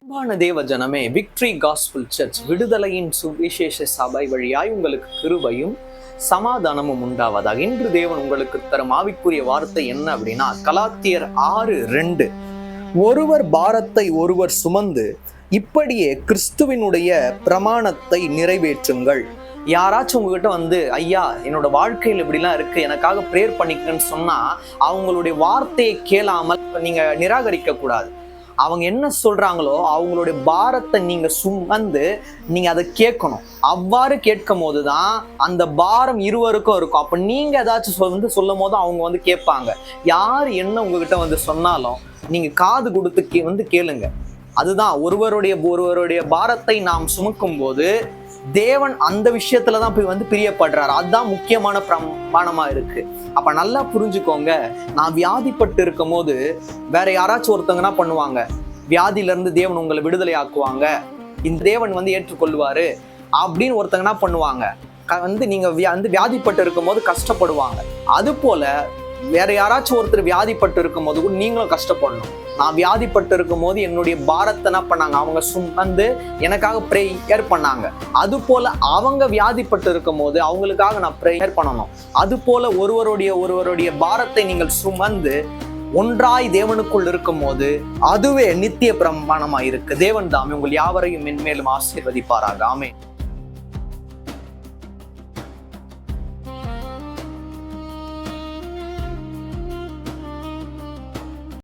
அன்பான தேவ ஜனமே, விக்டரி காஸ்பல் சர்ச் விடுதலையின் சுவிசேஷ சபை வழியாய் உங்களுக்கு கிருபையும் சமாதானமும் உண்டாவதாக. இன்று தேவன் உங்களுக்கு தரும் ஆவிக்குரிய வார்த்தை என்ன அப்படின்னா, கலாத்தியர் 6:2, ஒருவர் பாரத்தை ஒருவர் சுமந்து இப்படியே கிறிஸ்துவினுடைய பிரமாணத்தை நிறைவேற்றுங்கள். யாராச்சும் உங்ககிட்ட ஐயா என்னோட வாழ்க்கையில் இப்படிலாம் இருக்கு, எனக்காக ப்ரேயர் பண்ணிக்கன்னு சொன்னா அவங்களுடைய வார்த்தையை கேளாமல் நீங்க நிராகரிக்க கூடாது. அவங்க என்ன சொல்றாங்களோ அவங்களுடைய பாரத்தை நீங்க சுமந்து நீங்க அதை கேட்கணும். அவ்வாறு கேட்கும் போதுதான் அந்த பாரம் இருவருக்கும் இருக்கும். அப்ப நீங்க ஏதாச்சும் சொல்லும் போது அவங்க கேட்பாங்க. யார் என்ன உங்ககிட்ட சொன்னாலும் நீங்க காது கொடுத்து கேளுங்க. அதுதான் ஒருவருடைய பாரத்தை நாம் சுமக்கும் போது தேவன் அந்த விஷயத்துலதான் போய் பிரியப்படுறாரு. அதுதான் முக்கியமான பிரமாணமா இருக்கு. அப்ப நல்லா புரிஞ்சுக்கோங்க. நான் வியாதிப்பட்டு இருக்கும் போது வேற யாராச்சும் ஒருத்தவங்க என்ன பண்ணுவாங்க, வியாதியில இருந்து தேவன் உங்களை விடுதலை ஆக்குவாங்க, இந்த தேவன் ஏற்றுக்கொள்வாரு அப்படின்னு ஒருத்தங்க என்ன பண்ணுவாங்க, நீங்க வியாதிப்பட்டு இருக்கும் போது கஷ்டப்படுவாங்க. அது போல வேற யாராச்சும் ஒருத்தர் வியாதிப்பட்டு இருக்கும் போது கூட நீங்களும் கஷ்டப்படணும். நான் வியாதிப்பட்டு இருக்கும் போது என்னுடைய பாரத்தை என்ன பண்ணாங்க, அவங்க சுமந்து எனக்காக ப்ரேயர் பண்ணாங்க. அது போல அவங்க வியாதிப்பட்டு இருக்கும் போது அவங்களுக்காக நான் ப்ரேயர் பண்ணணும். அது போல ஒருவருடைய பாரத்தை நீங்கள் சுமந்து ஒன்றாய் தேவனுக்குள் இருக்கும் போது அதுவே நித்திய பிரமாணமா இருக்கு. தேவன் தாமே உங்கள் யாவரையும் மென்மேலும் ஆசீர்வதிப்பாராக. ஆமென்.